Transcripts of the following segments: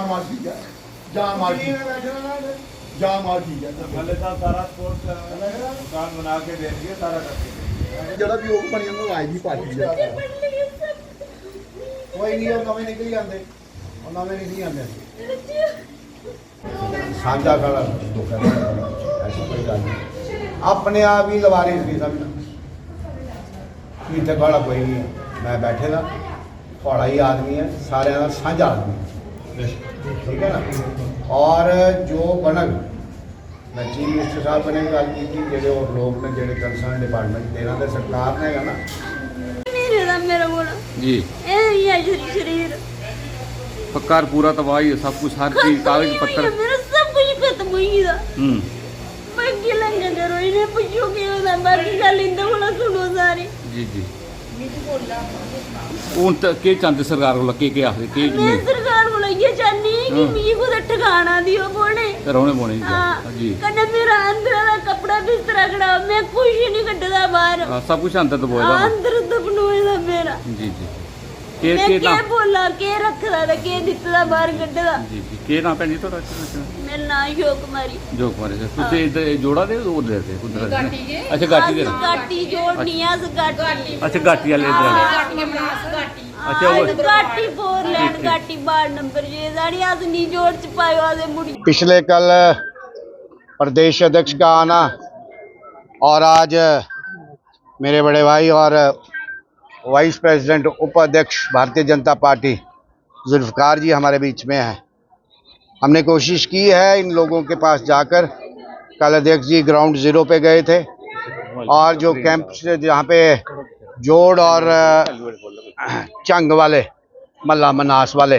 जान माल ठीक है, जान माल ठीक है, जान माल ठीक है। सारा स्पोर्ट्स दुकान बना के देंगे, सारा करके जरा भी वो बनी वो आएगी पार्टी है। कोई नहीं और नवे निकल आते और नवे निकल आते साझा करा दुख है, ऐसी कोई गल नहीं। अपने आप ही लवारिस भी समझना इतने बड़ा कोई नहीं है। मैं बैठे था थोड़ा ही आदमी है, सारे का साझा आदमी है, ठीक है ना। और जो बनग मैं चीफ मिनिस्टर साहब बने गल की जेडे और लोग ने जेडे कंसर्न डिपार्टमेंट देना तो सरकार ने है ना मेरा बोला जी शरीर पक्का पूरा तबाही है, सब कुछ हर चीज कागज पत्तर मेरा सब कुछ खत्म हो गया। बाकी लंगा करो इन्हें पूछो कि बाकी गल इंदा बोला सुनो सारी। जी जी हूँ के चाहते सरकार को के आखिर के मैं सरकार को ये चाहनी कि मिगी कुछ ठिकाना दियो बोने रौने बोने जी कन्ने मेरा अंदर दा कपड़ा बिस्तरा खड़ा मैं कुछ ही नहीं कटदा बाहर। सब कुछ अंदर दबोएदा अंदर दबनोए दा मेरा। जी जी मैं के बोला के रखदा दा के दित्ता बाहर कटदा। जी जी के ना भैन जी तोड़ा मेरा नाम योग कुमारी। योग कुमारी से तुझे इधर जोड़ा दे उधर से उधर अच्छा गाटी दे गाटी जोड़निया से गाटी अच्छा गाटी वाले इधर अच्छा वो गाटी फोरलैंड गाटी 12 नंबर ये साड़ी आज नी जोड़ च पायो आदे मुड़ी। पिछले कल प्रदेश अध्यक्ष का आना और आज मेरे बड़े भाई और वाइस प्रेसिडेंट उपाध्यक्ष भारतीय जनता पार्टी जुल्फकार जी हमारे बीच में हैं। हमने कोशिश की है इन लोगों के पास जाकर, कल अध्यक्ष जी ग्राउंड जीरो पे गए थे और जो कैंप से जहाँ पे जोड़ और चंग वाले मल्ला मनास वाले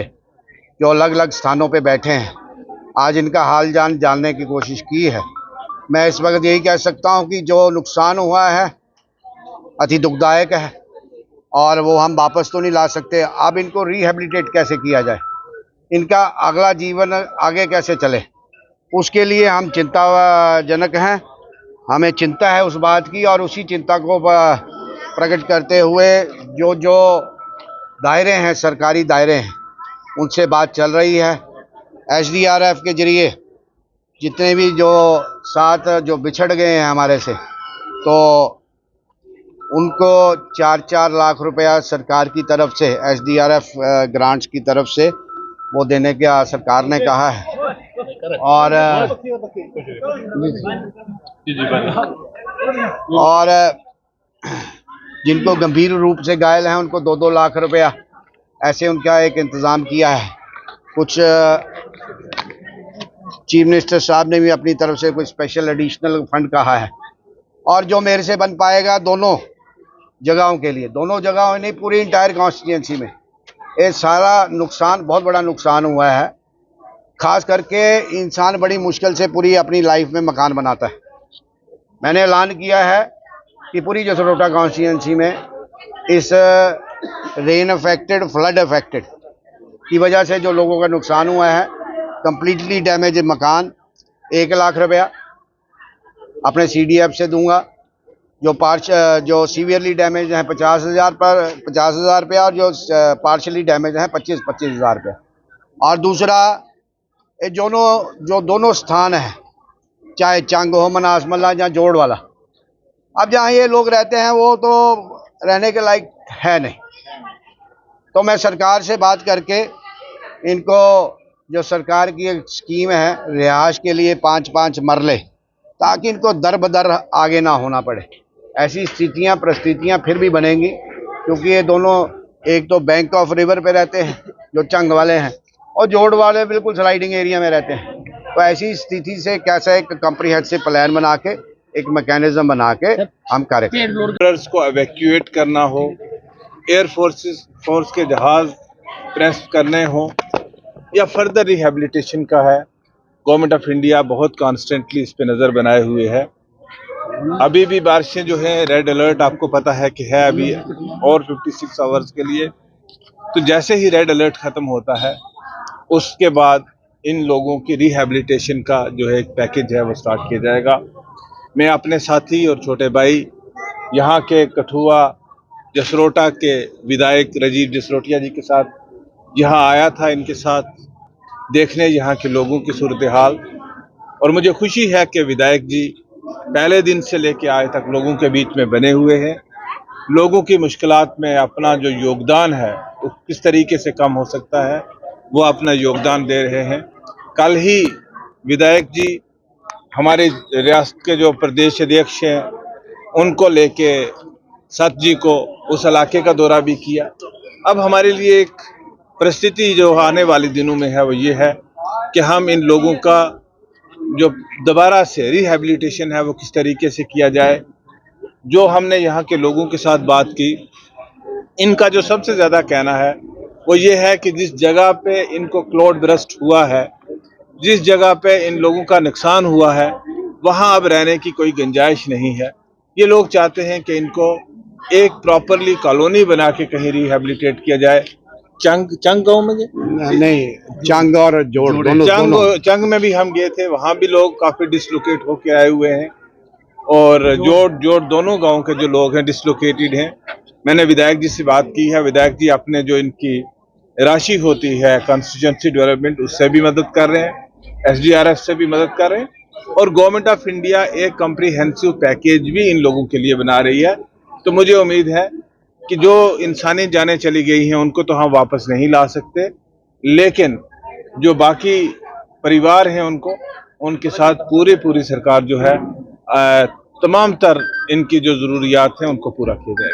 जो अलग अलग स्थानों पे बैठे हैं, आज इनका हाल जानने की कोशिश की है। मैं इस वक्त यही कह सकता हूँ कि जो नुकसान हुआ है अति दुखदायक है और वो हम वापस तो नहीं ला सकते। अब इनको रिहेबिलिटेट कैसे किया जाए, इनका अगला जीवन आगे कैसे चले, उसके लिए हम चिंताजनक हैं। हमें चिंता है उस बात की और उसी चिंता को प्रकट करते हुए जो जो दायरे हैं, सरकारी दायरे हैं, उनसे बात चल रही है। SDRF के जरिए जितने भी जो साथ जो बिछड़ गए हैं हमारे से, तो उनको 4-4 लाख रुपया सरकार की तरफ से SDRF ग्रांट्स की तरफ से वो देने का सरकार ने कहा है। और जिनको गंभीर रूप से घायल हैं उनको 2-2 लाख रुपया ऐसे उनका एक इंतज़ाम किया है। कुछ चीफ मिनिस्टर साहब ने भी अपनी तरफ से कुछ स्पेशल एडिशनल फंड कहा है और जो मेरे से बन पाएगा दोनों जगहों के लिए, दोनों जगहों नहीं पूरी इंटायर कॉन्स्टिट्यूंसी में ये सारा नुकसान, बहुत बड़ा नुकसान हुआ है। खास करके इंसान बड़ी मुश्किल से पूरी अपनी लाइफ में मकान बनाता है। मैंने ऐलान किया है कि पूरी जसरोटा कॉन्स्टिट्यूंसी में इस रेन अफेक्टेड, फ्लड अफेक्टेड की वजह से जो लोगों का नुकसान हुआ है, कंप्लीटली डैमेज मकान 1 लाख रुपया अपने CDF से दूंगा। जो सीवियरली डैमेज हैं 50,000 पर 50,000 रुपया और जो पार्शली डैमेज हैं 25,000 रुपया। और दूसरा ये जो दोनों स्थान हैं, चाहे चंग हो, मनास मल्ला या जोड़ वाला, अब जहाँ ये लोग रहते हैं वो तो रहने के लायक है नहीं, तो मैं सरकार से बात करके इनको जो सरकार की एक स्कीम है रिहाइश के लिए 5-5 मरले, ताकि इनको दर बदर आगे ना होना पड़े। ऐसी परिस्थितियाँ फिर भी बनेंगी क्योंकि ये दोनों एक तो बैंक ऑफ रिवर पे रहते हैं जो चंग वाले हैं और जोड़ वाले बिल्कुल स्लाइडिंग एरिया में रहते हैं। तो ऐसी स्थिति से कैसा एक कम्प्रीहेंसिव प्लान बना के, एक मैकेनिज्म बना के हम कार्य करें। को एवैक्यूएट करना हो, एयर फोर्स के जहाज प्रेस करने हो या फर्दर रिहेबिलिटेशन का है, गवर्नमेंट ऑफ इंडिया बहुत कॉन्स्टेंटली इस पे नज़र बनाए हुए है। अभी भी बारिशें जो है, रेड अलर्ट आपको पता है कि है अभी और 56 आवर्स के लिए। तो जैसे ही रेड अलर्ट ख़त्म होता है उसके बाद इन लोगों की रिहेबिलिटेशन का जो है एक पैकेज है वो स्टार्ट किया जाएगा। मैं अपने साथी और छोटे भाई यहाँ के कठुआ जसरोटा के विधायक राजीव जसरोटिया जी के साथ यहाँ आया था, इनके साथ देखने यहाँ के लोगों की सूरत हाल। और मुझे खुशी है कि विधायक जी पहले दिन से लेकर आज तक लोगों के बीच में बने हुए हैं। लोगों की मुश्किलात में अपना जो योगदान है वो किस तरीके से कम हो सकता है वो अपना योगदान दे रहे हैं। कल ही विधायक जी हमारे रियासत के जो प्रदेश अध्यक्ष हैं उनको लेके सत जी को उस इलाके का दौरा भी किया। अब हमारे लिए एक परिस्थिति जो आने वाले दिनों में है वो ये है कि हम इन लोगों का जो दोबारा से रिहैबिलिटेशन है वो किस तरीके से किया जाए। जो हमने यहाँ के लोगों के साथ बात की, इनका जो सबसे ज़्यादा कहना है वो ये है कि जिस जगह पे इनको क्लाउड बर्स्ट हुआ है, जिस जगह पे इन लोगों का नुकसान हुआ है, वहाँ अब रहने की कोई गुंजाइश नहीं है। ये लोग चाहते हैं कि इनको एक प्रॉपरली कॉलोनी बना के कहीं रिहैबिलिटेट किया जाए। चंग गाँव में नहीं, चंग और जोड़ दोनों चंग में भी हम गए थे, वहाँ भी लोग काफ़ी डिसलोकेट होके आए हुए हैं और जोड़ दोनों गांव के जो लोग हैं डिसलोकेटेड हैं। मैंने विधायक जी से बात की है, विधायक जी अपने जो इनकी राशि होती है कॉन्स्टिट्यूंसी डेवलपमेंट उससे भी मदद कर रहे हैं, SDRF से भी मदद कर रहे हैं और गवर्नमेंट ऑफ इंडिया एक कम्प्रीहेंसिव पैकेज भी इन लोगों के लिए बना रही है। तो मुझे उम्मीद है कि जो इंसानी जानें चली गई हैं उनको तो हम वापस नहीं ला सकते, लेकिन जो बाकी परिवार हैं उनके साथ पूरी सरकार जो है तमाम तर इनकी जो ज़रूरियात हैं उनको पूरा किया जाए।